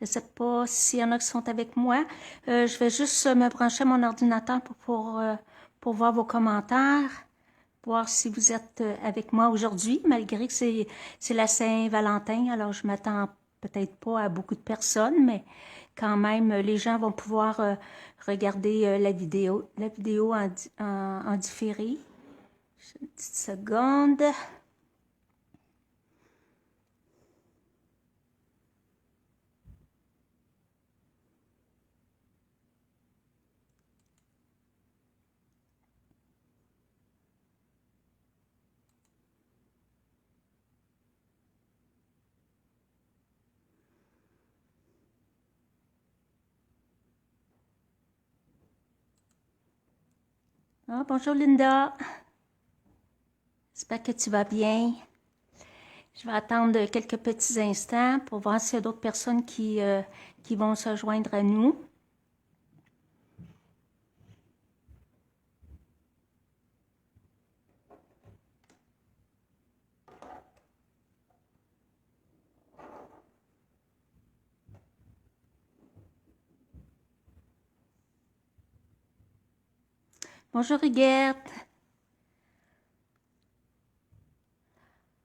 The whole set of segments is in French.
ne sais pas s'il y en a qui sont avec moi. Je vais juste me brancher à mon ordinateur pour voir vos commentaires, voir si vous êtes avec moi aujourd'hui, malgré que c'est la Saint-Valentin, alors je m'attends peut-être pas à beaucoup de personnes, mais quand même, les gens vont pouvoir regarder la vidéo en différé. Une petite seconde. Ah, bonjour Linda. J'espère que tu vas bien. Je vais attendre quelques petits instants pour voir s'il y a d'autres personnes qui vont se joindre à nous. Bonjour Huguette.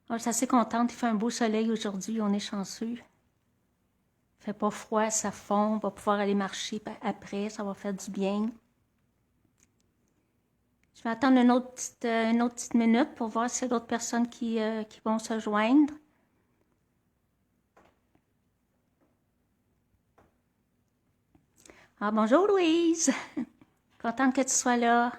Oh, je suis assez contente, il fait un beau soleil aujourd'hui, on est chanceux. Il fait pas froid, ça fond, on va pouvoir aller marcher après, ça va faire du bien. Je vais attendre une autre petite minute pour voir s'il y a d'autres personnes qui vont se joindre. Ah, bonjour Louise. Contente que tu sois là.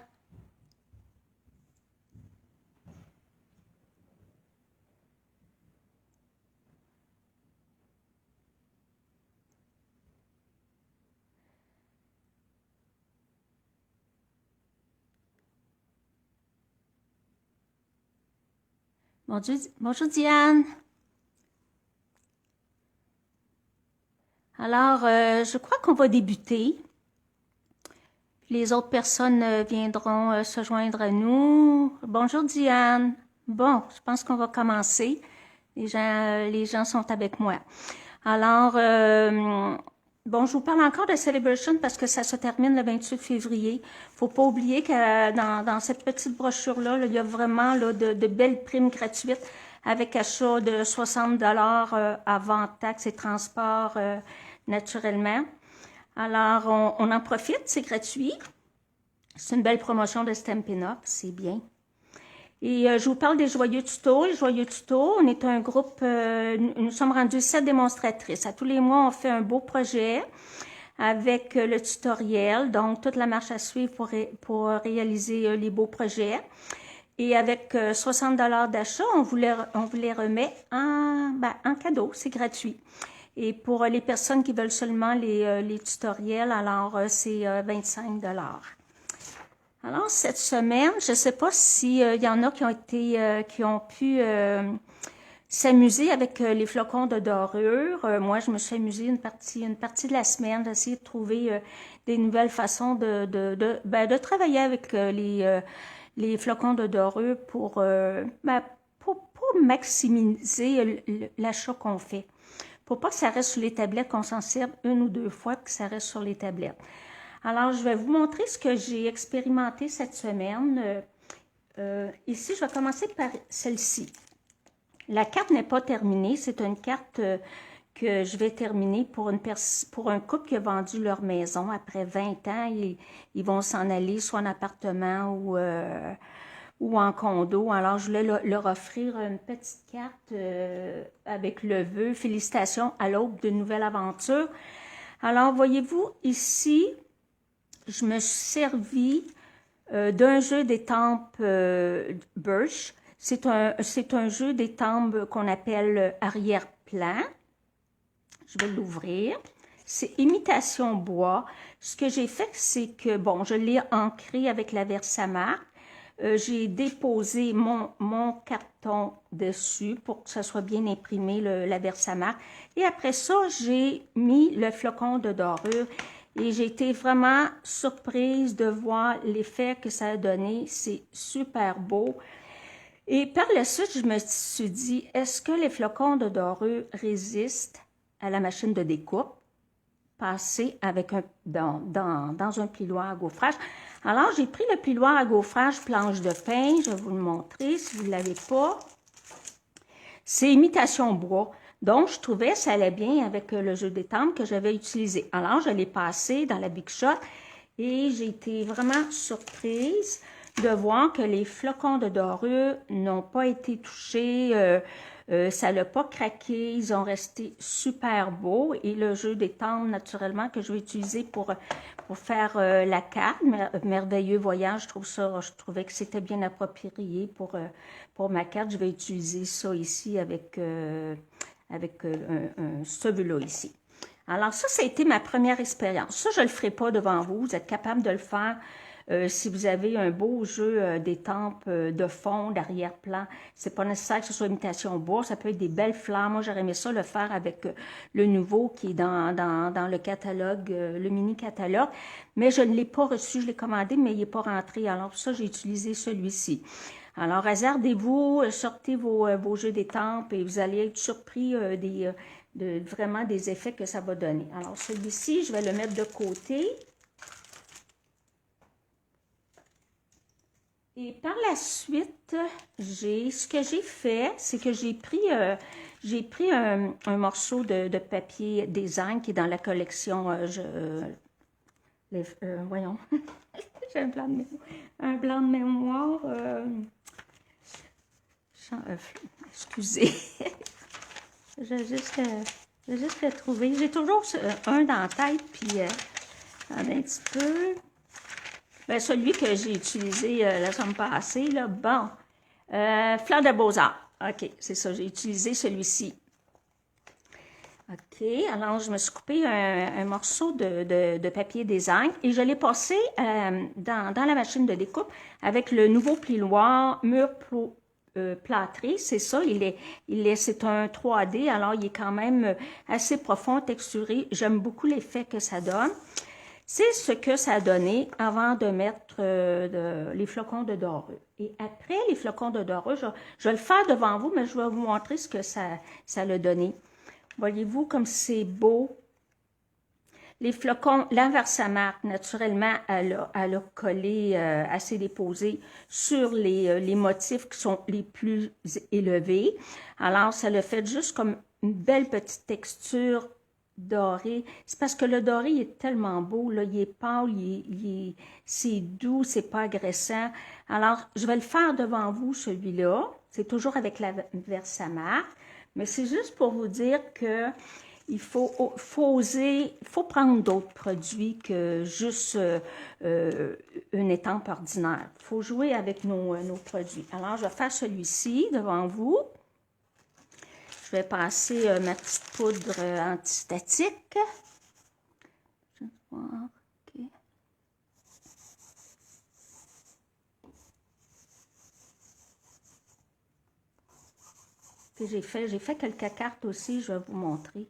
Bonjour Diane. Alors, je crois qu'on va débuter. Les autres personnes viendront se joindre à nous. Bonjour Diane. Bon, je pense qu'on va commencer. Les gens sont avec moi. Alors, bon, je vous parle encore de Celebration parce que ça se termine le 28 février. Faut pas oublier que dans cette petite brochure-là, il y a vraiment là, de belles primes gratuites avec achat de 60 avant taxes et transports naturellement. Alors, on en profite, c'est gratuit. C'est une belle promotion de Stampin' Up, c'est bien. Et je vous parle des Joyeux Tutos. Les Joyeux Tutos, on est un groupe, nous sommes rendus 7 démonstratrices. À tous les mois, on fait un beau projet avec le tutoriel, donc toute la marche à suivre pour réaliser les beaux projets. Et avec 60 d'achat, on vous les remet en cadeau, c'est gratuit. Et pour les personnes qui veulent seulement les tutoriels, alors c'est 25 Alors cette semaine, je ne sais pas s'il y en a qui ont pu s'amuser avec les flocons de dorure. Moi, je me suis amusée une partie de la semaine, d'essayer de trouver des nouvelles façons de travailler avec les flocons de dorure pour maximiser l'achat qu'on fait. Pour pas que ça reste sur les tablettes, qu'on s'en serve une ou deux fois, que ça reste sur les tablettes. Alors, je vais vous montrer ce que j'ai expérimenté cette semaine. Ici, je vais commencer par celle-ci. La carte n'est pas terminée. C'est une carte que je vais terminer pour un couple qui a vendu leur maison. Après 20 ans, ils vont s'en aller soit en appartement ou en condo. Alors, je voulais leur offrir une petite carte avec le vœu « Félicitations à l'aube d'une nouvelle aventure ». Alors, voyez-vous, ici, je me suis servi d'un jeu d'étampes Birch. C'est un jeu d'étampes qu'on appelle arrière-plan. Je vais l'ouvrir. C'est imitation bois. Ce que j'ai fait, c'est que, bon, je l'ai ancré avec la Versamark. J'ai déposé mon carton dessus pour que ça soit bien imprimé, la Versamark. Et après ça, j'ai mis le flocon de dorure. Et j'ai été vraiment surprise de voir l'effet que ça a donné. C'est super beau. Et par la suite, je me suis dit, est-ce que les flocons de dorure résistent à la machine de découpe? passer avec dans un plioir à gaufrage. Alors, j'ai pris le plioir à gaufrage planche de pain. Je vais vous le montrer si vous ne l'avez pas. C'est imitation bois. Donc, je trouvais que ça allait bien avec le jeu d'étampe que j'avais utilisé. Alors, je l'ai passé dans la Big Shot et j'ai été vraiment surprise de voir que les flocons de dorure n'ont pas été touchés. Ça l'a pas craqué. Ils ont resté super beaux. Et le jeu d'étampe, naturellement, que je vais utiliser pour faire la carte, Merveilleux Voyage, je trouvais que c'était bien approprié pour ma carte. Je vais utiliser ça ici avec celui-là ici. Alors ça a été ma première expérience. Ça, je ne le ferai pas devant vous. Vous êtes capable de le faire si vous avez un beau jeu d'étampes de fond, d'arrière-plan. C'est pas nécessaire que ce soit imitation bois. Ça peut être des belles fleurs. Moi, j'aurais aimé ça le faire avec le nouveau qui est dans le catalogue, le mini-catalogue. Mais je ne l'ai pas reçu. Je l'ai commandé, mais il n'est pas rentré. Alors pour ça, j'ai utilisé celui-ci. Alors, hasardez-vous, sortez vos jeux d'étampes et vous allez être surpris vraiment des effets que ça va donner. Alors, celui-ci, je vais le mettre de côté. Et par la suite, ce que j'ai fait, c'est que j'ai pris un morceau de papier design qui est dans la collection, voyons, j'ai un blanc de mémoire, excusez, j'ai juste le trouver. J'ai toujours un dans la tête, puis attendez un petit peu. Ben, celui que j'ai utilisé la semaine passée, là, bon. Fleur de Beaux-Arts. OK, c'est ça, j'ai utilisé celui-ci. OK, alors je me suis coupé un morceau de papier design et je l'ai passé dans la machine de découpe avec le nouveau plioir mur plâtré. C'est ça, c'est un 3D, alors il est quand même assez profond, texturé. J'aime beaucoup l'effet que ça donne. C'est ce que ça a donné avant de mettre les flocons de dorure. Et après les flocons de dorure, je vais le faire devant vous, mais je vais vous montrer ce que ça a donné. Voyez-vous comme c'est beau. Les flocons, la Versamark, naturellement, elle a collé, elle s'est déposée sur les motifs qui sont les plus élevés. Alors, ça le fait juste comme une belle petite texture doré. C'est parce que le doré il est tellement beau, là, il est pâle, c'est doux, c'est pas agressant. Alors, je vais le faire devant vous, celui-là. C'est toujours avec la Versamark, mais c'est juste pour vous dire que il faut oser, il faut prendre d'autres produits que juste une étampe ordinaire. Il faut jouer avec nos produits. Alors, je vais faire celui-ci devant vous. Je vais passer ma petite poudre antistatique. Je vais voir. OK. J'ai fait quelques cartes aussi, je vais vous montrer.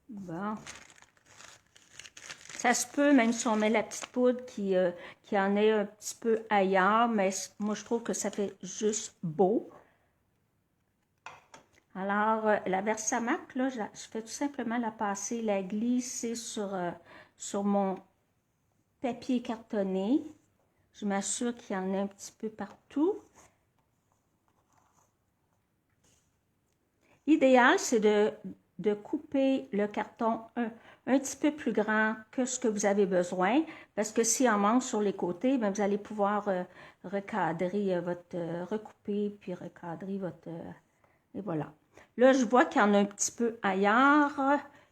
Bon. Ça se peut, même si on met la petite poudre qui en est un petit peu ailleurs, mais moi, je trouve que ça fait juste beau. Alors, la Versamark, là, je fais tout simplement la passer, la glisser sur mon papier cartonné. Je m'assure qu'il y en a un petit peu partout. L'idéal, c'est de couper le carton un petit peu plus grand que ce que vous avez besoin, parce que s'il en manque sur les côtés, bien, vous allez pouvoir recadrer recouper, puis recadrer votre... et voilà. Là, je vois qu'il y en a un petit peu ailleurs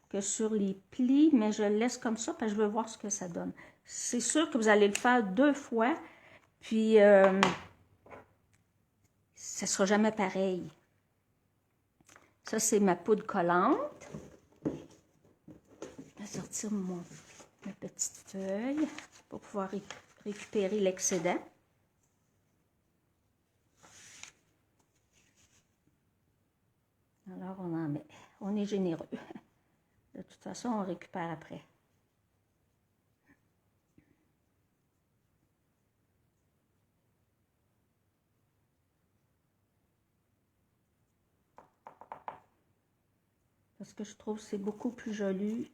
que sur les plis, mais je le laisse comme ça parce que je veux voir ce que ça donne. C'est sûr que vous allez le faire 2 fois, puis ça ne sera jamais pareil. Ça, c'est ma poudre collante. Je vais sortir ma petite feuille pour pouvoir récupérer l'excédent. Alors, on en met. On est généreux. De toute façon, on récupère après. Parce que je trouve que c'est beaucoup plus joli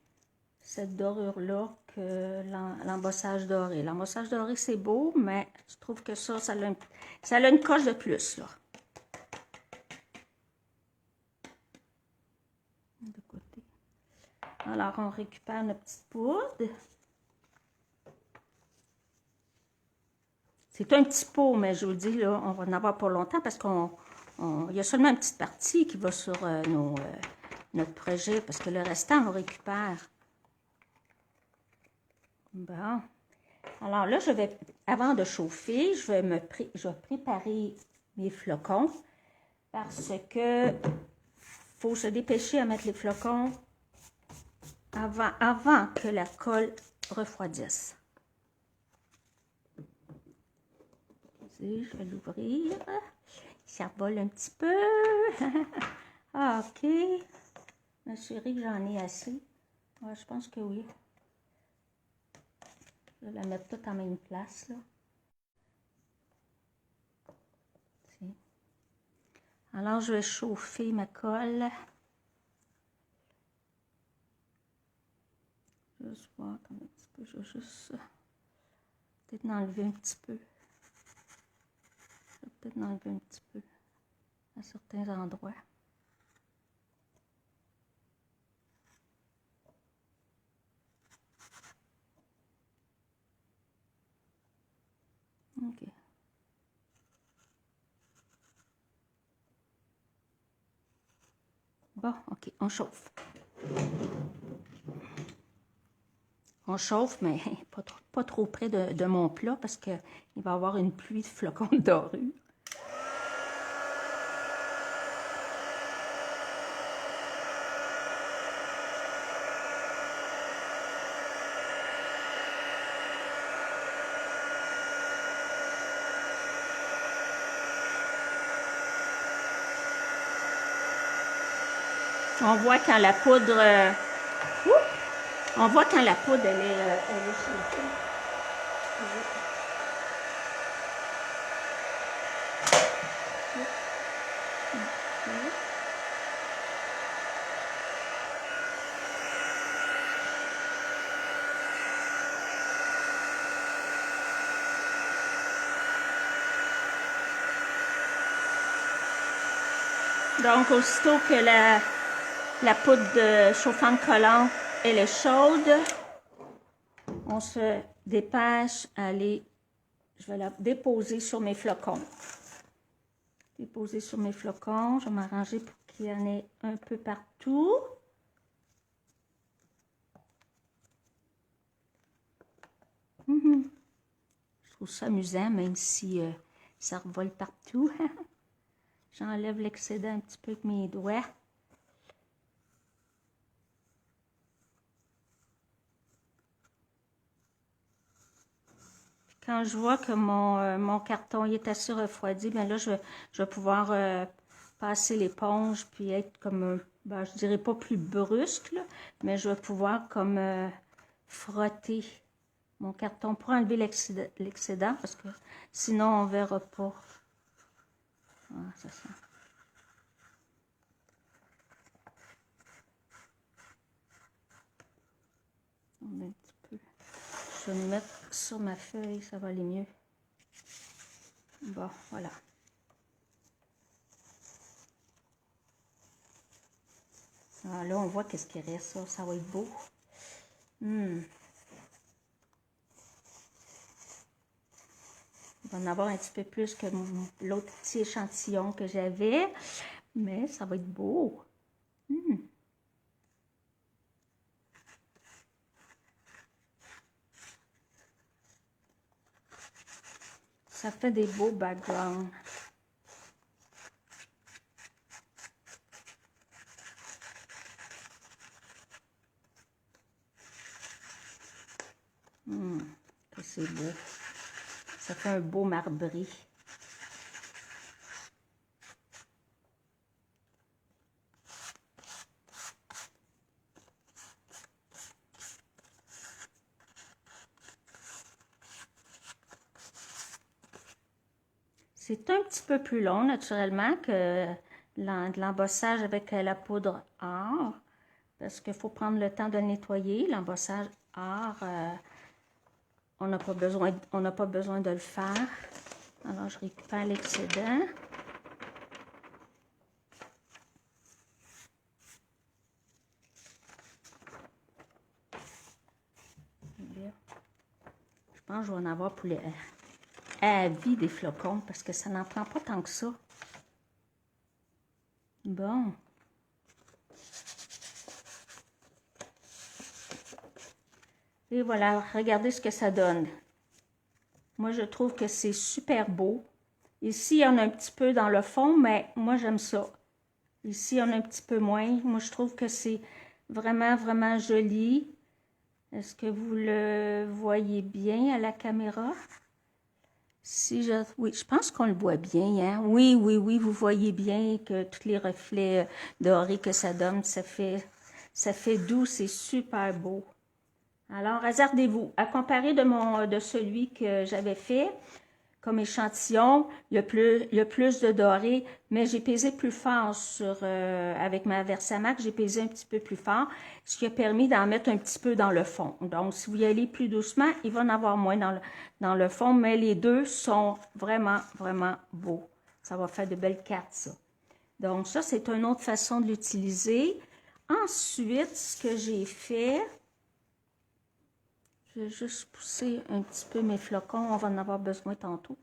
cette dorure-là que l'embossage doré. L'embossage doré, c'est beau, mais je trouve que ça a une coche de plus, là. De côté. Alors, on récupère notre petite poudre. C'est un petit pot, mais je vous le dis, là, on va en avoir pour longtemps parce qu'il y a seulement une petite partie qui va sur notre projet, parce que le restant, on récupère. Bon. Alors là, avant de chauffer, je vais préparer mes flocons parce que faut se dépêcher à mettre les flocons avant que la colle refroidisse. Je vais l'ouvrir. Ça vole un petit peu. OK. M'assurer que j'en ai assez. Ouais, je pense que oui. Je vais la mettre toute en même place, là. Alors, je vais chauffer ma colle. Juste voir comme un petit peu. Je vais juste peut-être enlever un petit peu. Je vais peut-être enlever un petit peu à certains endroits. OK. Bon, OK, on chauffe. On chauffe, mais pas trop près de mon plat parce qu'il va y avoir une pluie de flocons de dorure. On voit quand la poudre... on voit quand la poudre, elle est chauffée. Donc, aussitôt que la poudre chauffante collante, elle est chaude, on se dépêche à aller, je vais la déposer sur mes flocons. Déposer sur mes flocons, je vais m'arranger pour qu'il y en ait un peu partout. Je trouve ça amusant, même si ça revole partout. J'enlève l'excédent un petit peu avec mes doigts. Quand je vois que mon carton est assez refroidi, bien là, je vais pouvoir passer l'éponge puis être comme, ben, je dirais pas plus brusque, là, mais je vais pouvoir comme frotter mon carton pour enlever l'excédent parce que sinon on verra pas. Ah, ça sent. On met un petit peu. Je vais me mettre sur ma feuille, ça va aller mieux. Bon, voilà. Ah, là, on voit qu'est-ce qui reste, ça va être beau. Il va en avoir un petit peu plus que l'autre petit échantillon que j'avais, mais ça va être beau. Ça fait des beaux backgrounds. Que c'est beau. Ça fait un beau marbré. C'est un petit peu plus long, naturellement, que de l'embossage avec la poudre or, parce qu'il faut prendre le temps de le nettoyer. L'embossage art, on n'a pas besoin de le faire. Alors, je récupère l'excédent. Je pense que je vais en avoir pour à vie des flocons, parce que ça n'en prend pas tant que ça. Bon. Et voilà, regardez ce que ça donne. Moi, je trouve que c'est super beau. Ici, il y en a un petit peu dans le fond, mais moi, j'aime ça. Ici, il y en a un petit peu moins. Moi, je trouve que c'est vraiment, vraiment joli. Est-ce que vous le voyez bien à la caméra? Oui, je pense qu'on le voit bien, hein? Oui, oui, oui, vous voyez bien que tous les reflets dorés que ça donne, ça fait doux, c'est super beau. Alors, hasardez-vous. À comparer de celui que j'avais fait comme échantillon, il y a plus de doré, mais j'ai pesé plus fort avec ma Versamax, j'ai pesé un petit peu plus fort, ce qui a permis d'en mettre un petit peu dans le fond. Donc, si vous y allez plus doucement, il va en avoir moins dans le fond, mais les deux sont vraiment, vraiment beaux. Ça va faire de belles cartes, ça. Donc, ça, c'est une autre façon de l'utiliser. Ensuite, ce que j'ai fait, je vais juste pousser un petit peu mes flocons. On va en avoir besoin tantôt.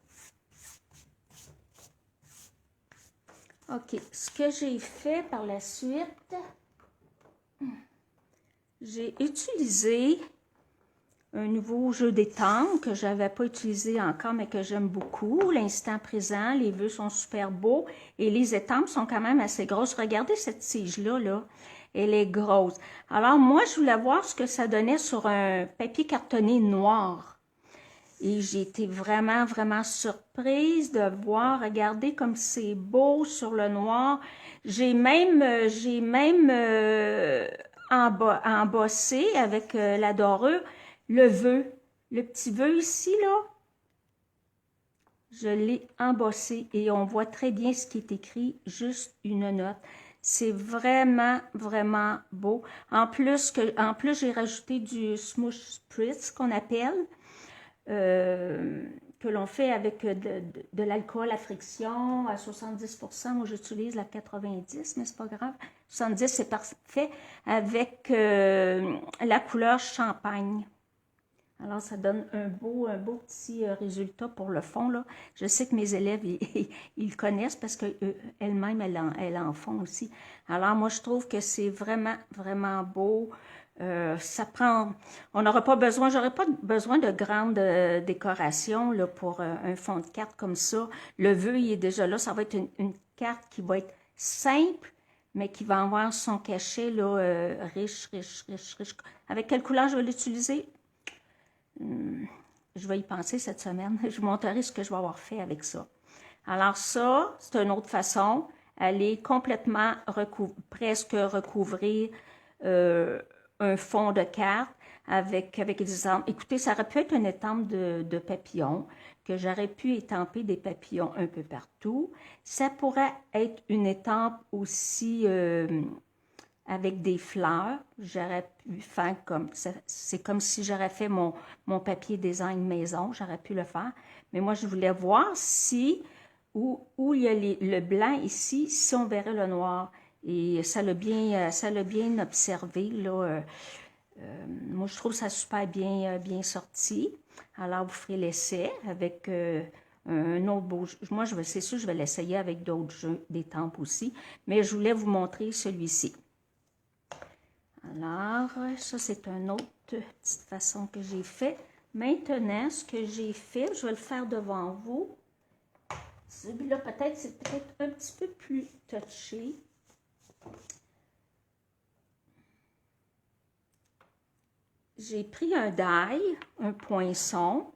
OK. Ce que j'ai fait par la suite, j'ai utilisé un nouveau jeu d'étampes que je n'avais pas utilisé encore, mais que j'aime beaucoup. L'instant présent, les vœux sont super beaux et les étampes sont quand même assez grosses. Regardez cette tige-là, là. Elle est grosse. Alors, moi, je voulais voir ce que ça donnait sur un papier cartonné noir. Et j'ai été vraiment, vraiment surprise de voir, regardez comme c'est beau sur le noir. J'ai même embossé avec la dorure le vœu. Le petit vœu ici, là, je l'ai embossé et on voit très bien ce qui est écrit, juste une note. C'est vraiment, vraiment beau. En plus, j'ai rajouté du Smooth Spritz qu'on appelle, que l'on fait avec de l'alcool à friction à 70%. Moi, j'utilise la 90, mais c'est pas grave. 70, c'est parfait avec la couleur champagne. Alors, ça donne un beau petit résultat pour le fond, là. Je sais que mes élèves, ils connaissent parce qu'elles-mêmes, elles en font aussi. Alors, moi, je trouve que c'est vraiment, vraiment beau. Ça prend... j'aurais pas besoin de grande décoration là, pour un fond de carte comme ça. Le vœu, il est déjà là. Ça va être une carte qui va être simple, mais qui va avoir son cachet là, riche, riche, riche, riche. Avec quelle couleur je vais l'utiliser? Je vais y penser cette semaine. Je vous montrerai ce que je vais avoir fait avec ça. Alors ça, c'est une autre façon. Aller complètement presque recouvrir un fond de carte avec des étampes. Écoutez, ça aurait pu être une étampe de papillons, que j'aurais pu étamper des papillons un peu partout. Ça pourrait être une étampe aussi avec des fleurs. J'aurais pu faire comme, c'est comme si j'aurais fait mon papier design maison, j'aurais pu le faire. Mais moi, je voulais voir si, où il y a le blanc ici, si on verrait le noir. Et ça l'a bien observé, là. Moi, je trouve ça super bien sorti. Alors, vous ferez l'essai avec un autre beau jeu. Moi, c'est sûr, je vais l'essayer avec d'autres jeux d'étampes aussi. Mais je voulais vous montrer celui-ci. Alors, ça, c'est une autre petite façon que j'ai fait. Maintenant, ce que j'ai fait, je vais le faire devant vous. Celui-là, c'est peut-être un petit peu plus touché. J'ai pris un die, un poinçon.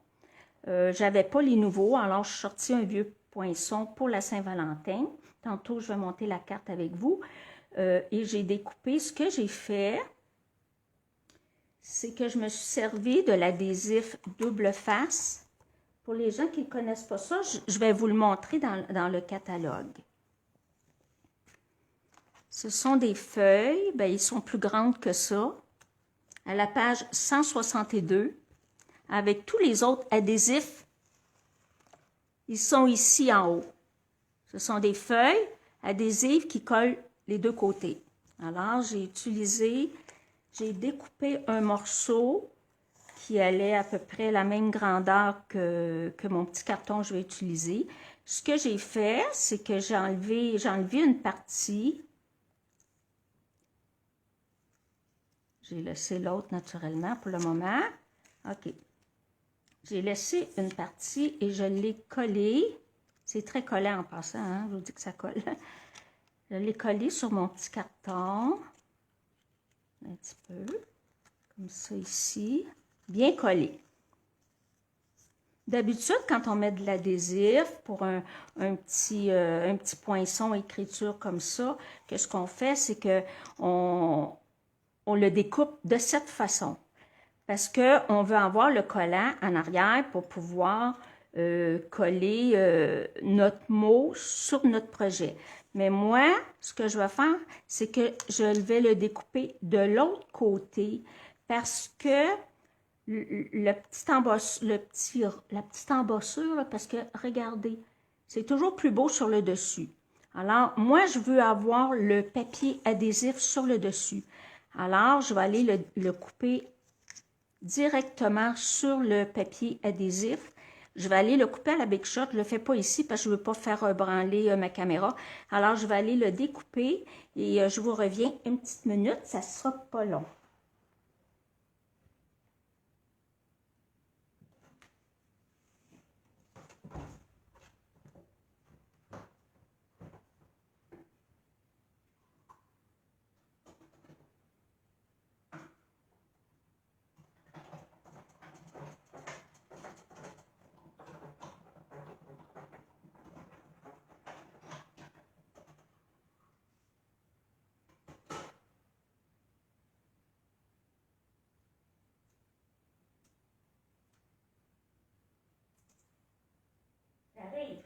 J'avais pas les nouveaux, alors je suis sorti un vieux poinçon pour la Saint-Valentin. Tantôt, je vais monter la carte avec vous. Et j'ai découpé. Ce que j'ai fait, c'est que je me suis servi de l'adhésif double face. Pour les gens qui ne connaissent pas ça, je vais vous le montrer dans le catalogue. Ce sont des feuilles, ben, ils sont plus grandes que ça, à la page 162, avec tous les autres adhésifs. Ils sont ici en haut. Ce sont des feuilles adhésives qui collent les deux côtés. Alors, j'ai découpé un morceau qui allait à peu près la même grandeur que mon petit carton que je vais utiliser. Ce que j'ai fait, c'est que j'ai enlevé une partie. J'ai laissé l'autre naturellement pour le moment. OK. J'ai laissé une partie et je l'ai collé. C'est très collant en passant, hein? Je vous dis que ça colle. Je l'ai collé sur mon petit carton. Un petit peu. Comme ça ici. Bien collé. D'habitude, quand on met de l'adhésif pour un petit poinçon écriture comme ça, qu'est-ce qu'on fait, c'est qu'on le découpe de cette façon. Parce qu'on veut avoir le collant en arrière pour pouvoir coller notre mot sur notre projet. Mais moi, ce que je vais faire, c'est que je vais le découper de l'autre côté parce que la petite embossure, là, parce que regardez, c'est toujours plus beau sur le dessus. Alors, moi, je veux avoir le papier adhésif sur le dessus. Alors, je vais aller le couper directement sur le papier adhésif. Je vais aller le couper à la Big Shot. Je ne le fais pas ici parce que je ne veux pas faire branler ma caméra. Alors, je vais aller le découper et je vous reviens une petite minute. Ça ne sera pas long. J'arrive.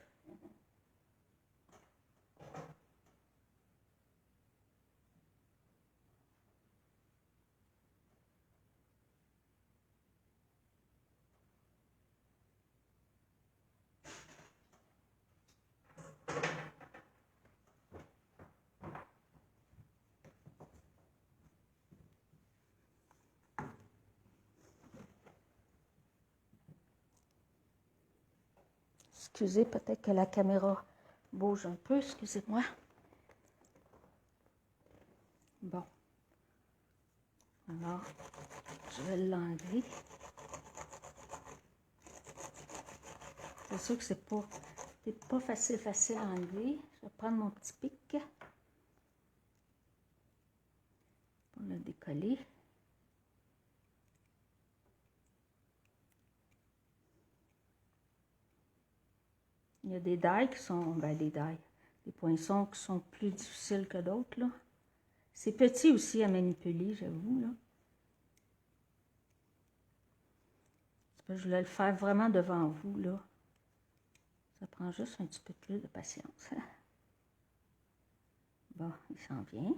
Excusez, peut-être que la caméra bouge un peu, excusez-moi. Bon. Alors, je vais l'enlever. C'est sûr que c'est pas facile à enlever. Je vais prendre mon petit pic pour le décoller. Il y a des dailles qui sont, des poinçons qui sont plus difficiles que d'autres, là. C'est petit aussi à manipuler, j'avoue, là. Je voulais le faire vraiment devant vous, là. Ça prend juste un petit peu plus de patience. Bon, il s'en vient.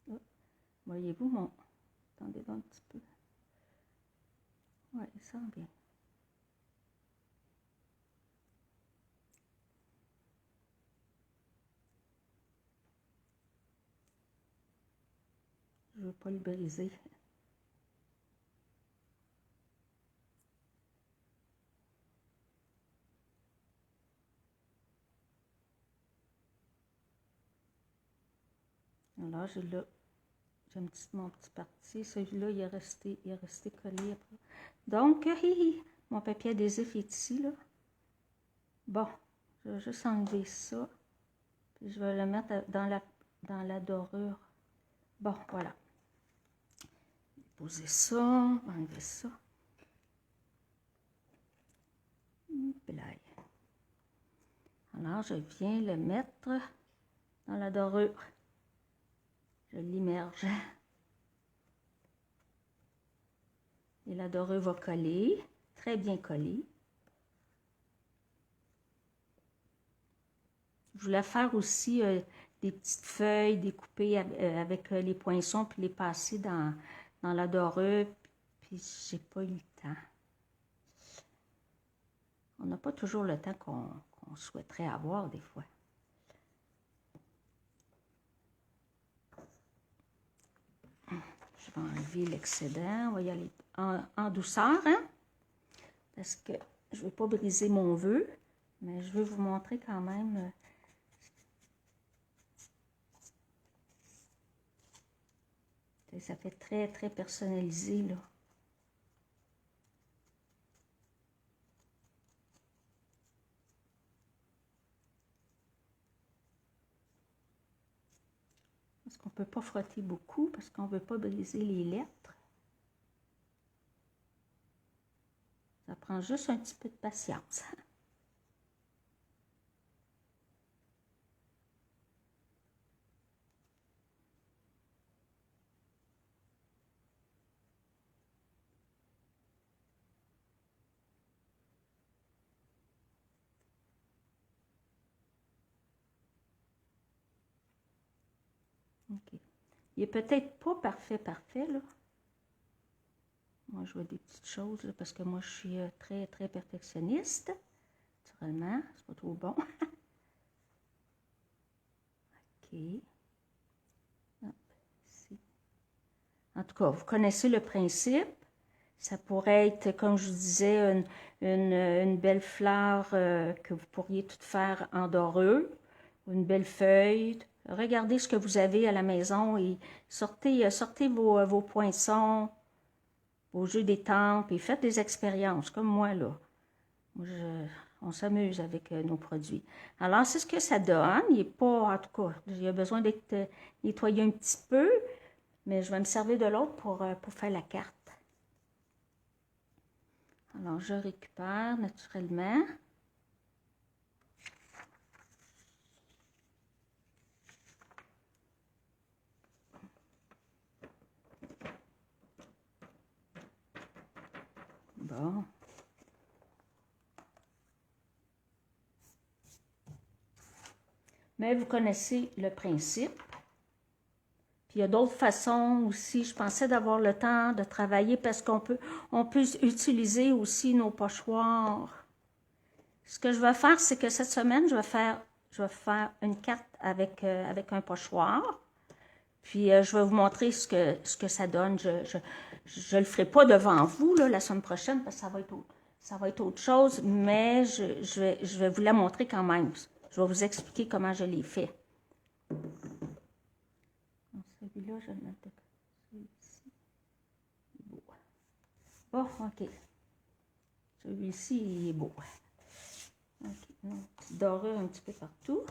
Oh, voyez-vous mon... Attendez un petit peu. Ouais, il s'en vient. Je ne veux pas le briser. Alors, j'ai là, mon petit parti. Celui-là, il est resté collé après. Donc, mon papier adhésif est ici, là. Bon, je vais juste enlever ça. Puis je vais le mettre dans la dorure. Bon, voilà. Poser ça, enlever ça. Alors, je viens le mettre dans la dorure. Je l'immerge. Et la dorure va coller, très bien coller. Je voulais faire aussi des petites feuilles découpées avec les poinçons, puis les passer dans la dorure, puis j'ai pas eu le temps. On n'a pas toujours le temps qu'on souhaiterait avoir des fois. Je vais enlever l'excédent. On va y aller en douceur, hein? Parce que je ne veux pas briser mon vœu, mais je veux vous montrer quand même. Ça fait très, très personnalisé, là. Parce qu'on ne peut pas frotter beaucoup, parce qu'on ne veut pas briser les lettres. Ça prend juste un petit peu de patience. OK. Il n'est peut-être pas parfait, là. Moi, je vois des petites choses, là, parce que moi, je suis très, très perfectionniste. Naturellement, c'est pas trop bon. OK. Hop, ici. En tout cas, vous connaissez le principe. Ça pourrait être, comme je vous disais, une belle fleur que vous pourriez tout faire en dorure, une belle feuille. Regardez ce que vous avez à la maison et sortez vos poinçons, vos jeux d'étampes et faites des expériences, comme moi, là. On s'amuse avec nos produits. Alors, c'est ce que ça donne. Il n'est pas, en tout cas, il a besoin d'être nettoyé un petit peu, mais je vais me servir de l'autre pour faire la carte. Alors, je récupère naturellement. Bon. Mais vous connaissez le principe. Puis il y a d'autres façons aussi. Je pensais d'avoir le temps de travailler parce qu'on peut utiliser aussi nos pochoirs. Ce que je vais faire, c'est que cette semaine, je vais faire une carte avec un pochoir. Puis je vais vous montrer ce que ça donne. Je le ferai pas devant vous là, la semaine prochaine parce que ça va être autre chose, mais je vais vous la montrer quand même. Je vais vous expliquer comment je l'ai fait. Celui-là, je le mets celui-ci. Beau. Bon, OK. Celui-ci, il est beau. OK. Une petite dorure un petit peu partout.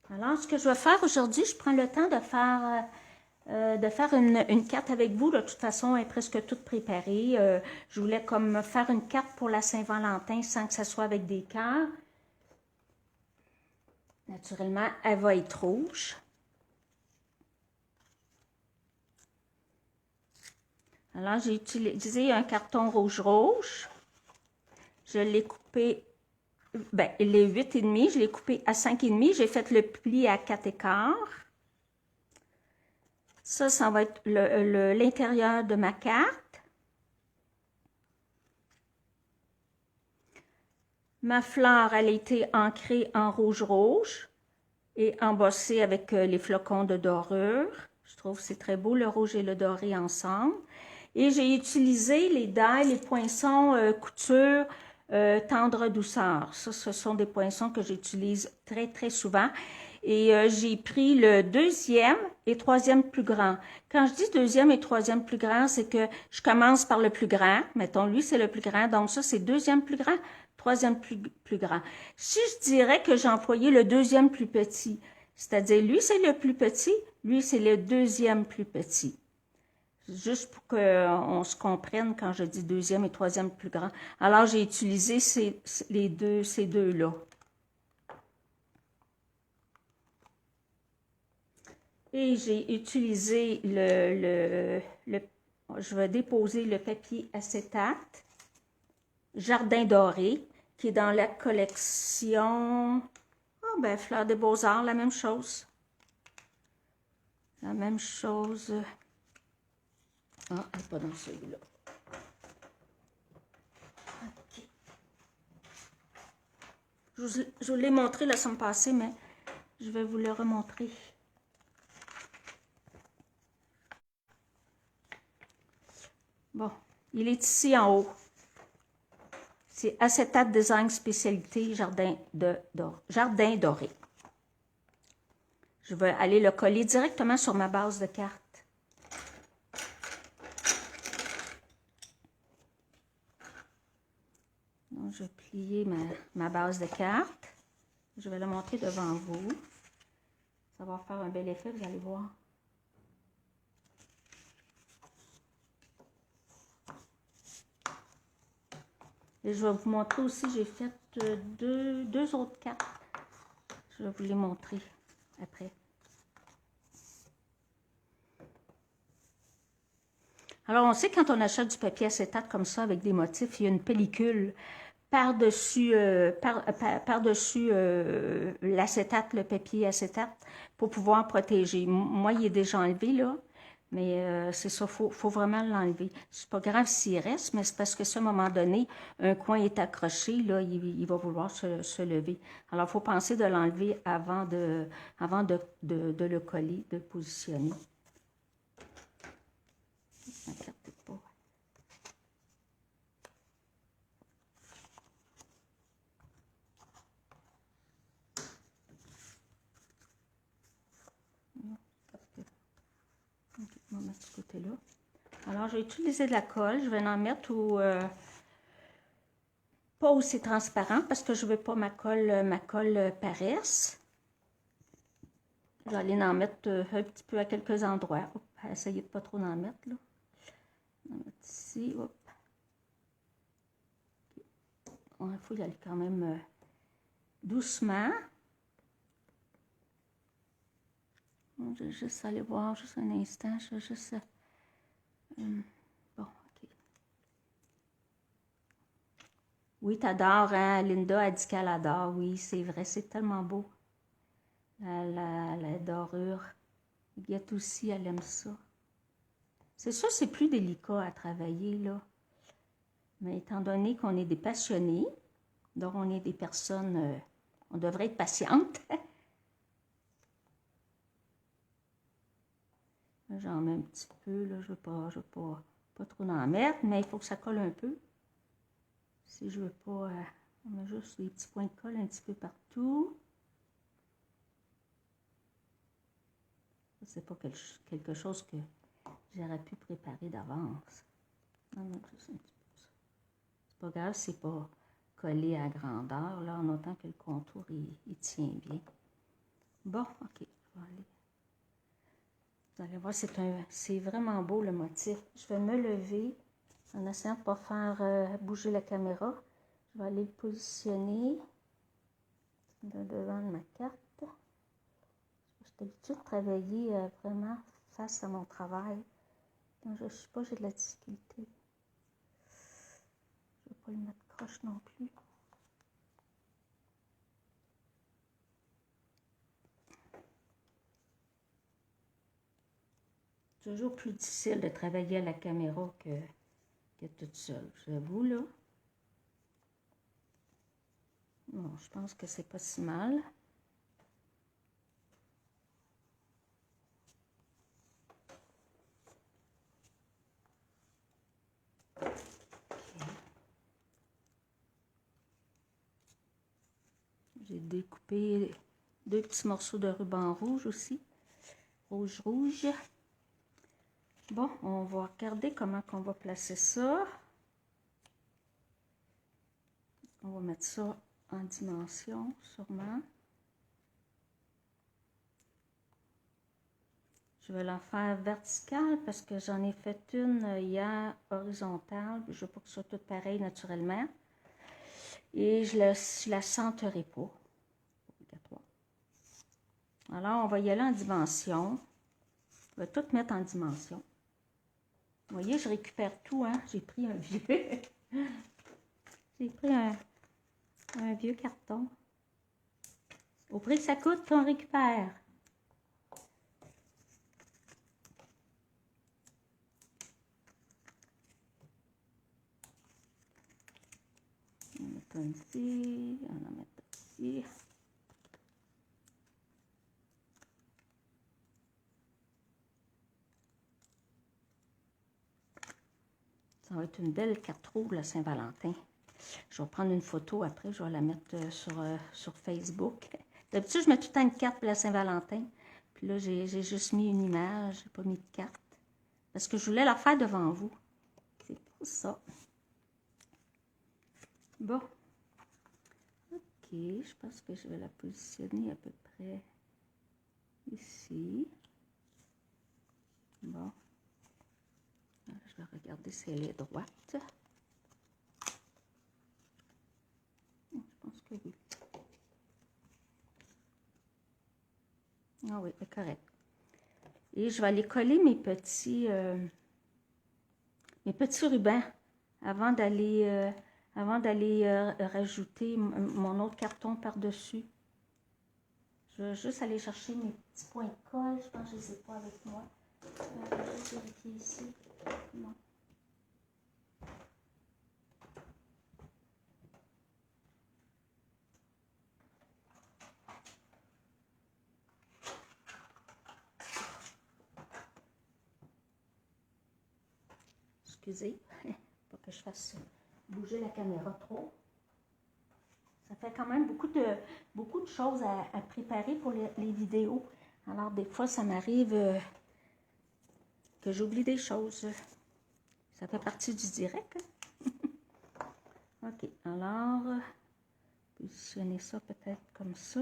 Alors, ce que je vais faire aujourd'hui, je prends le temps de faire une carte avec vous. De toute façon, elle est presque toute préparée. Je voulais comme faire une carte pour la Saint-Valentin sans que ça soit avec des cœurs. Naturellement, elle va être rouge. Alors, j'ai utilisé un carton rouge-rouge. Je l'ai coupé, ben, les 8,5, je l'ai coupé à 5,5. J'ai fait le pli à 4 écarts. Ça va être l'intérieur de ma carte. Ma fleur, elle a été ancrée en rouge-rouge et embossée avec les flocons de dorure. Je trouve que c'est très beau, le rouge et le doré ensemble. Et j'ai utilisé les dailles, les poinçons couture tendre douceur. Ça, ce sont des poinçons que j'utilise très, très souvent. Et j'ai pris le deuxième et troisième plus grand. Quand je dis deuxième et troisième plus grand, c'est que je commence par le plus grand. Mettons, lui, c'est le plus grand. Donc, ça, c'est deuxième plus grand, troisième plus grand. Si je dirais que j'ai employé le deuxième plus petit, c'est-à-dire, lui, c'est le plus petit, lui, c'est le deuxième plus petit. Juste pour qu'on se comprenne quand je dis deuxième et troisième plus grand. Alors, j'ai utilisé ces deux-là. Et j'ai utilisé je vais déposer le papier acétate Jardin doré, qui est dans la collection... Ah, ben, Fleurs des Beaux-Arts, la même chose. La même chose. Ah, elle n'est pas dans celui-là. OK. Je vous l'ai montré la semaine passée, mais je vais vous le remontrer. Bon, il est ici en haut. C'est Acétate Design Spécialité Jardin Doré. Je vais aller le coller directement sur ma base de carte. Donc, je vais plier ma base de carte. Je vais la montrer devant vous. Ça va faire un bel effet, vous allez voir. Et je vais vous montrer aussi, j'ai fait deux autres cartes. Je vais vous les montrer après. Alors, on sait quand on achète du papier acétate comme ça, avec des motifs, il y a une pellicule par-dessus l'acétate, le papier acétate, pour pouvoir protéger. Moi, il est déjà enlevé, là, mais c'est ça, faut vraiment l'enlever. C'est pas grave s'il reste, mais c'est parce que, à un moment donné, un coin est accroché, là, il va vouloir se lever. Alors, il faut penser de l'enlever avant de le coller, de le positionner. Ma carte est pas... On va mettre de ce côté-là. Alors, j'ai utilisé de la colle. Je vais en mettre où... pas où c'est transparent, parce que je ne veux pas ma colle paraisse. Je vais aller en mettre un petit peu à quelques endroits. Hop, essayez de ne pas trop en mettre, là. On va mettre ici, hop. Il faut y aller quand même doucement. Je vais juste aller voir, juste un instant. Je vais juste... bon, OK. Oui, t'adores, hein? Linda a dit qu'elle adore. Oui, c'est vrai, c'est tellement beau. La dorure. Guette aussi, elle aime ça. C'est sûr, c'est plus délicat à travailler, là. Mais étant donné qu'on est des passionnés, donc on est des personnes, on devrait être patientes. J'en mets un petit peu, là, je ne veux pas trop en mettre, mais il faut que ça colle un peu. Si je ne veux pas, on met juste des petits points de colle un petit peu partout. C'est pas quelque chose que j'aurais pu préparer d'avance. On met juste un petit peu ça. C'est pas grave, c'est pas collé à grandeur, là, en autant que le contour, il tient bien. Bon, OK, je vais aller. Vous allez voir, c'est vraiment beau le motif. Je vais me lever en essayant de ne pas faire bouger la caméra. Je vais aller le positionner devant ma carte. J'ai l'habitude de travailler vraiment face à mon travail. Donc, je ne sais pas, j'ai de la difficulté. Je ne vais pas le mettre croche non plus. C'est toujours plus difficile de travailler à la caméra que toute seule, j'avoue, là. Bon, je pense que c'est pas si mal. Okay. J'ai découpé 2 petits morceaux de ruban rouge aussi. Rouge. Bon, on va regarder comment on va placer ça. On va mettre ça en dimension, sûrement. Je vais la faire verticale parce que j'en ai fait une hier horizontale. Je ne veux pas que ce soit tout pareil naturellement. Et je la centrerai pas. Alors, on va y aller en dimension. Je vais tout mettre en dimension. Vous voyez, je récupère tout, hein. J'ai pris un vieux. J'ai pris Un vieux carton. Au prix que ça coûte, on récupère. On va mettre un ici, on va mettre ici. Ça va être une belle carte rouge, la Saint-Valentin. Je vais prendre une photo après, je vais la mettre sur Facebook. D'habitude, je mets tout le temps une carte pour la Saint-Valentin. Puis là, j'ai juste mis une image, j'ai pas mis de carte. Parce que je voulais la faire devant vous. C'est pour ça. Bon. Ok, je pense que je vais la positionner à peu près ici. Bon. Je vais regarder si elle est droite. Je pense que oui. Ah oui, c'est correct. Et je vais aller coller mes petits rubans avant d'aller rajouter mon autre carton par-dessus. Je vais juste aller chercher mes petits points de colle. Je pense que je ne les ai pas avec moi. Je vais juste vérifier ici. Non. Excusez, pas que je fasse bouger la caméra trop. Ça fait quand même beaucoup de choses à préparer pour les vidéos. Alors, des fois, ça m'arrive que j'oublie des choses. Ça fait partie du direct. OK, alors, positionner ça peut-être comme ça.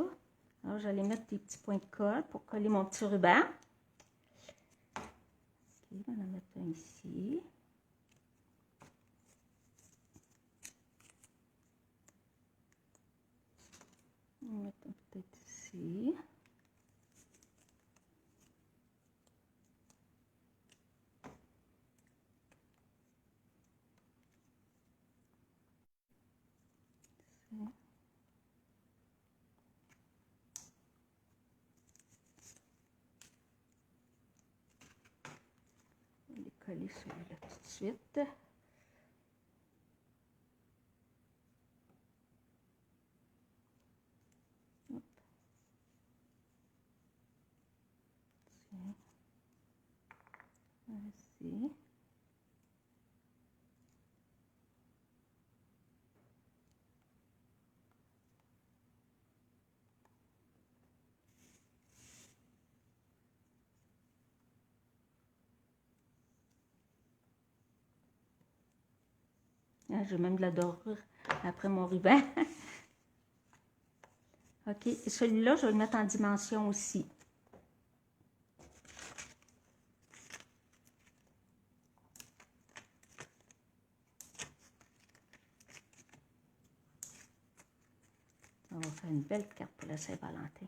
Alors, j'allais mettre des petits points de colle pour coller mon petit ruban. OK, on va en mettre un ici. On va mettre un peut-être ici. On va les coller celui-là tout de suite. Hop. Ici. Ah, j'ai même de la dorure après mon ruban. OK, et celui-là, je vais le mettre en dimension aussi. On va faire une belle carte pour la Saint-Valentin.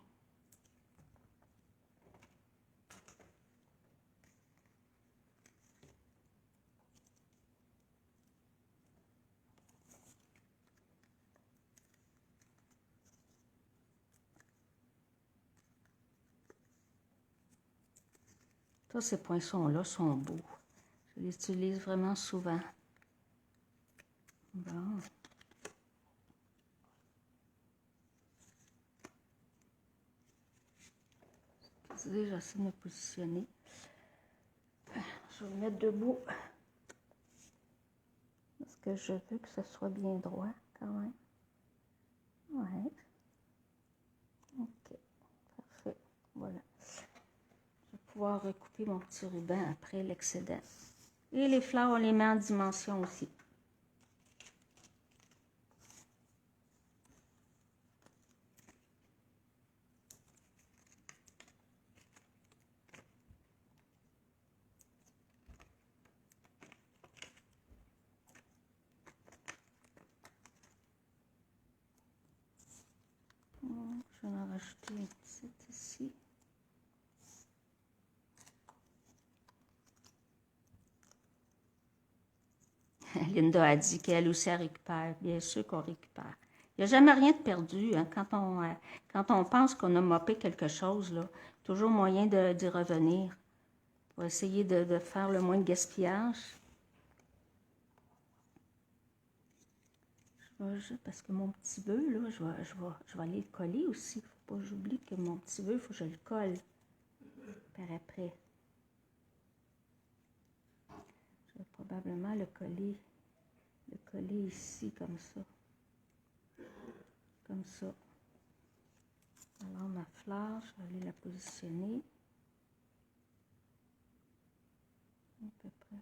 Tous ces poinçons-là sont beaux. Je les utilise vraiment souvent. Bon. Excusez, j'essaie de me positionner. Je vais me mettre debout. Parce que je veux que ce soit bien droit quand même. Ouais. OK. Parfait. Voilà. Je vais pouvoir recouper mon petit ruban après l'excédent. Et les fleurs, on les met en dimension aussi. Je vais en rajouter une petite ici. Linda a dit qu'elle aussi elle récupère. Bien sûr qu'on récupère. n'y a jamais rien de perdu, hein, quand on pense qu'on a mopé quelque chose, là, toujours moyen d'y revenir pour essayer de faire le moins de gaspillage. Parce que mon petit vœu, là, je vais aller le coller aussi. Il ne faut pas que j'oublie que mon petit vœu, il faut que je le colle par après. Je vais probablement le coller ici, comme ça. Comme ça. Alors, ma fleur, je vais aller la positionner. À peu près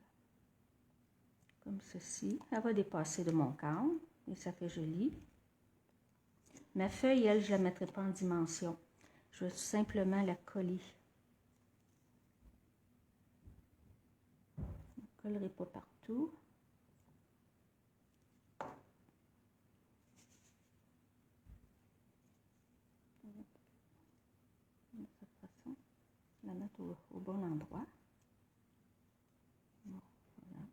comme ceci. Elle va dépasser de mon cadre et ça fait joli. Ma feuille, elle, je ne la mettrai pas en dimension. Je vais tout simplement la coller. Je ne collerai pas partout. De cette façon, la mettre au bon endroit. Bon, voilà.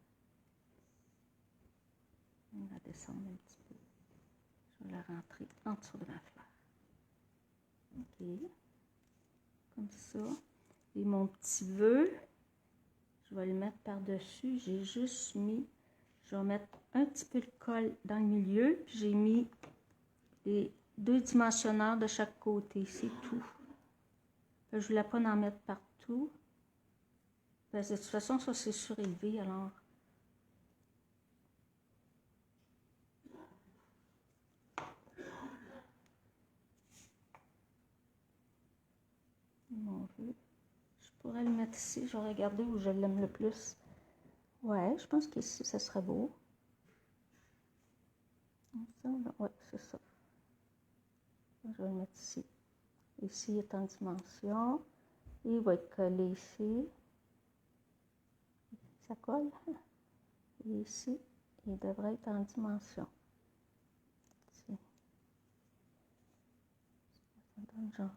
On va descendre un petit peu. Je vais la rentrer en dessous de ma fleur. OK. Comme ça. Et mon petit vœu, je vais le mettre par-dessus. J'ai juste mis, je vais mettre un petit peu de colle dans le milieu. Puis j'ai mis les 2 dimensionnaires de chaque côté. C'est tout. Je ne voulais pas en mettre partout. Parce que de toute façon, ça c'est surélevé. Alors, mon vœu. Je pourrais le mettre ici. Je vais regarder où je l'aime le plus. Ouais, je pense qu'ici, ça serait beau. Ouais, c'est ça. Je vais le mettre ici. Ici, il est en dimension. Il va être collé ici. Ça colle. Et ici, il devrait être en dimension. Ici. Ça donne genre.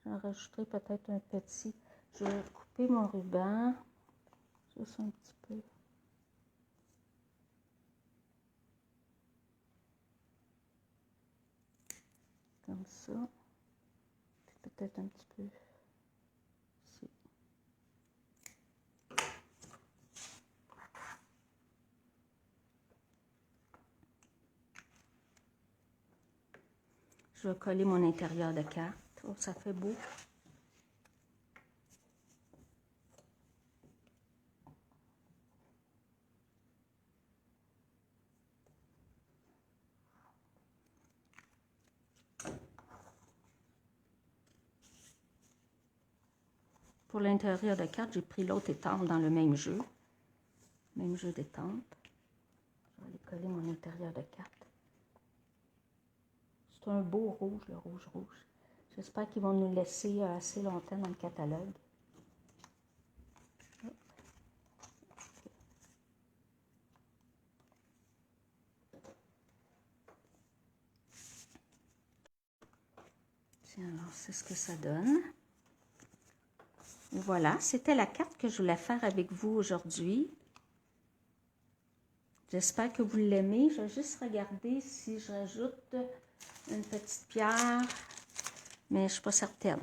J'en rajouterai peut-être un petit. Je vais couper mon ruban. Juste un petit peu. Comme ça. Puis peut-être un petit peu ici. Je vais coller mon intérieur de carte. Oh, ça fait beau. Pour l'intérieur de carte, j'ai pris l'autre étampe dans le même jeu d'étampe. Je vais aller coller mon intérieur de carte. C'est un beau rouge, le rouge. J'espère qu'ils vont nous laisser assez longtemps dans le catalogue. Tiens, alors c'est ce que ça donne. Et voilà, c'était la carte que je voulais faire avec vous aujourd'hui. J'espère que vous l'aimez. Je vais juste regarder si je rajoute une petite pierre, mais je ne suis pas certaine.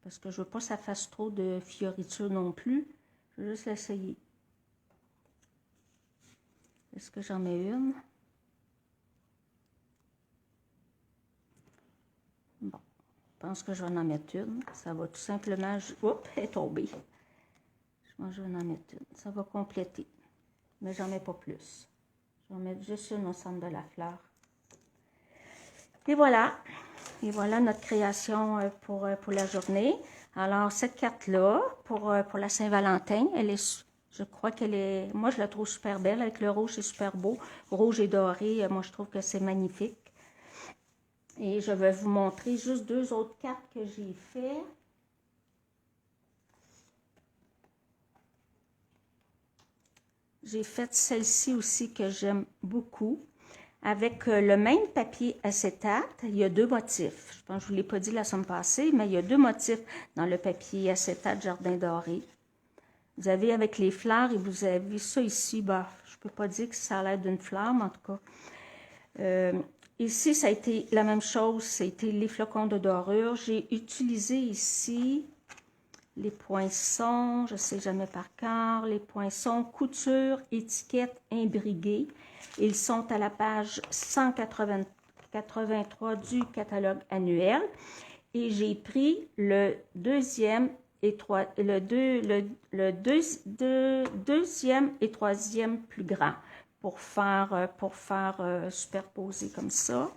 Parce que je ne veux pas que ça fasse trop de fioritures non plus. Je vais juste l'essayer. Est-ce que j'en mets une? Bon, je pense que je vais en mettre une. Ça va tout simplement... Oups, elle est tombée. Je pense que je vais en mettre une. Ça va compléter. Mais j'en mets pas plus. Je vais en mettre juste une au centre de la fleur. Et voilà notre création pour la journée. Alors, cette carte-là, pour la Saint-Valentin, elle est, je crois qu'elle est, moi je la trouve super belle, avec le rouge, c'est super beau. Rouge et doré, moi je trouve que c'est magnifique. Et je vais vous montrer juste 2 autres cartes que j'ai fait. J'ai fait celle-ci aussi que j'aime beaucoup. Avec le même papier acétate, il y a 2 motifs. Je pense que je ne vous l'ai pas dit la semaine passée, mais il y a 2 motifs dans le papier acétate Jardin doré. Vous avez avec les fleurs et vous avez ça ici. Bah, je ne peux pas dire que ça a l'air d'une fleur, mais en tout cas. Ici, ça a été la même chose, c'était les flocons de dorure. J'ai utilisé ici les poinçons, je ne sais jamais par cœur, les poinçons couture, étiquette, imbriguée. Ils sont à la page 183 du catalogue annuel. Et j'ai pris le deuxième et deuxième et troisième plus grand pour faire superposer comme ça.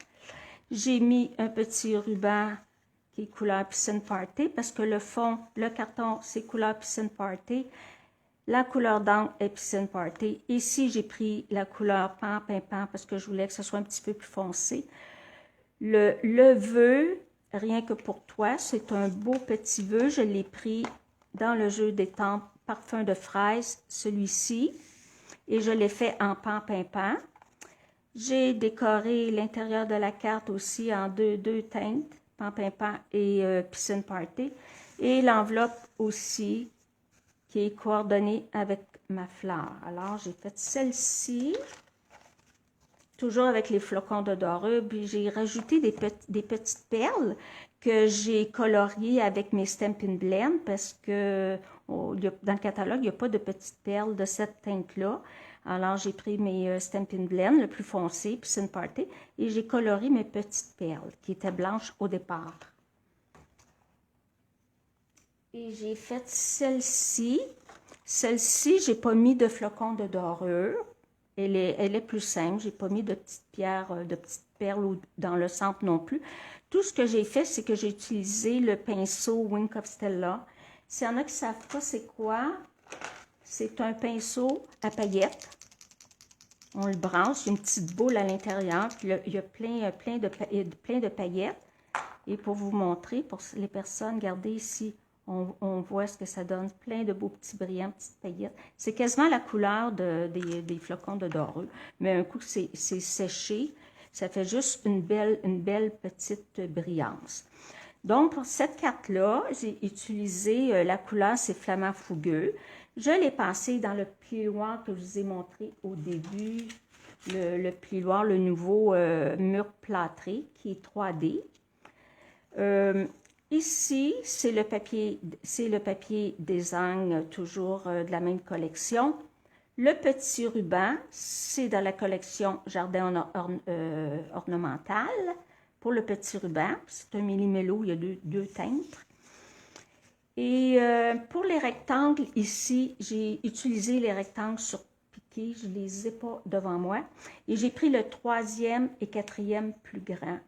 J'ai mis un petit ruban qui est couleur Piscine Party parce que le fond, le carton, c'est couleur Piscine Party. La couleur d'encre est Piscine Party. Ici, j'ai pris la couleur Pan Pimpant parce que je voulais que ce soit un petit peu plus foncé. Le vœu, rien que pour toi, c'est un beau petit vœu. Je l'ai pris dans le jeu des tempes parfum de fraise, celui-ci. Et je l'ai fait en Pan Pimpant. J'ai décoré l'intérieur de la carte aussi en deux teintes, Pan Pimpant et Piscine Party. Et l'enveloppe aussi, qui est coordonnée avec ma fleur. Alors, j'ai fait celle-ci, toujours avec les flocons de dorure, puis j'ai rajouté des petites perles que j'ai coloriées avec mes Stampin' Blend parce que dans le catalogue, il n'y a pas de petites perles de cette teinte-là. Alors, j'ai pris mes Stampin' Blend, le plus foncé, Piscine Party, et j'ai coloré mes petites perles qui étaient blanches au départ. Et j'ai fait celle-ci. Celle-ci, j'ai pas mis de flocons de dorure. Elle est plus simple. J'ai pas mis de petites pierres, de petites perles dans le centre non plus. Tout ce que j'ai fait, c'est que j'ai utilisé le pinceau Wink of Stella. S'il y en a qui ne savent pas c'est quoi, c'est un pinceau à paillettes. On le branche, il y a une petite boule à l'intérieur, puis il y a plein de paillettes. Et pour vous montrer, pour les personnes, regardez ici, on voit ce que ça donne, plein de beaux petits brillants, petites paillettes. C'est quasiment la couleur des flocons de dorure, mais un coup c'est séché, ça fait juste une belle petite brillance. Donc, pour cette carte-là, j'ai utilisé la couleur, c'est Flamand Fougueux. Je l'ai passé dans le plioir que je vous ai montré au début, le plioir, le nouveau mur plâtré qui est 3D. Ici, c'est le papier design, toujours de la même collection. Le petit ruban, c'est dans la collection Jardin ornemental. Pour le petit ruban, c'est un millimélo, il y a deux teintes. Et pour les rectangles, ici, j'ai utilisé les rectangles sur piqué, je ne les ai pas devant moi. Et j'ai pris le troisième et quatrième plus grand.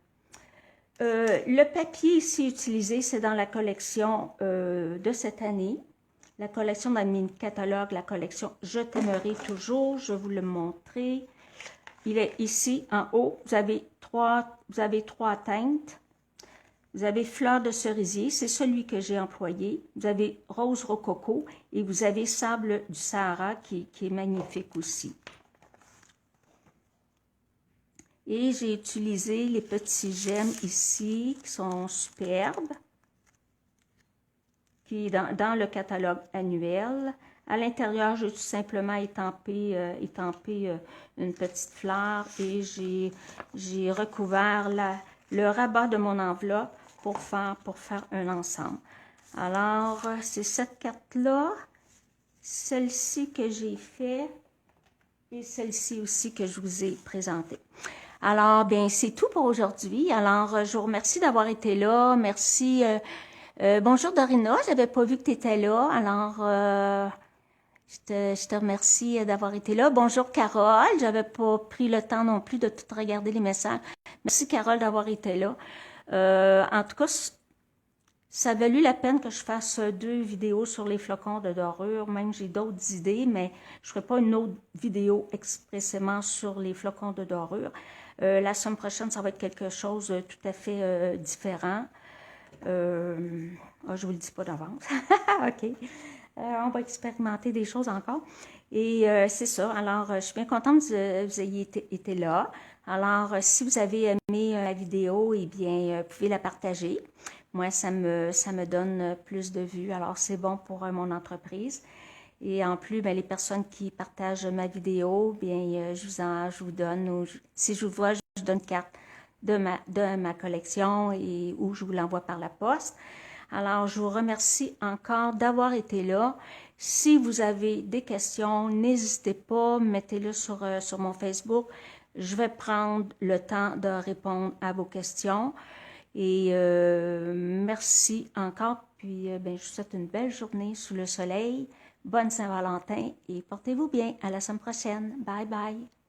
Le papier ici utilisé, c'est dans la collection de cette année. La collection dans le mini-catalogue, la collection Je t'aimerai toujours, je vais vous le montrer. Il est ici en haut, vous avez trois teintes. Vous avez fleur de cerisier, c'est celui que j'ai employé. Vous avez rose rococo et vous avez sable du Sahara qui est magnifique aussi. Et j'ai utilisé les petits gemmes ici qui sont superbes, qui est dans le catalogue annuel. À l'intérieur, j'ai tout simplement étampé une petite fleur et j'ai recouvert le rabat de mon enveloppe pour faire un ensemble. Alors, c'est cette carte-là, celle-ci que j'ai fait et celle-ci aussi que je vous ai présentée. Alors, bien, c'est tout pour aujourd'hui. Alors, je vous remercie d'avoir été là. Merci. Bonjour Dorina, je n'avais pas vu que tu étais là. Alors, je te remercie d'avoir été là. Bonjour Carole, je n'avais pas pris le temps non plus de tout regarder les messages. Merci Carole d'avoir été là. En tout cas, ça a valu la peine que je fasse 2 vidéos sur les flocons de dorure. Même j'ai d'autres idées, mais je ne ferai pas une autre vidéo expressément sur les flocons de dorure. La semaine prochaine, ça va être quelque chose de tout à fait différent. Je vous le dis pas d'avance. OK. On va expérimenter des choses encore. Et c'est ça. Alors, je suis bien contente que vous ayez été là. Alors, si vous avez aimé la vidéo, eh bien, vous pouvez la partager. Moi, ça me donne plus de vues. Alors, c'est bon pour mon entreprise. Et en plus, bien, les personnes qui partagent ma vidéo, bien, je vous donne, si je vous vois, je donne une carte de ma collection et où je vous l'envoie par la poste. Alors, je vous remercie encore d'avoir été là. Si vous avez des questions, n'hésitez pas, mettez-le sur mon Facebook. Je vais prendre le temps de répondre à vos questions. Et merci encore. Puis, ben, je vous souhaite une belle journée sous le soleil. Bonne Saint-Valentin et portez-vous bien. À la semaine prochaine. Bye bye.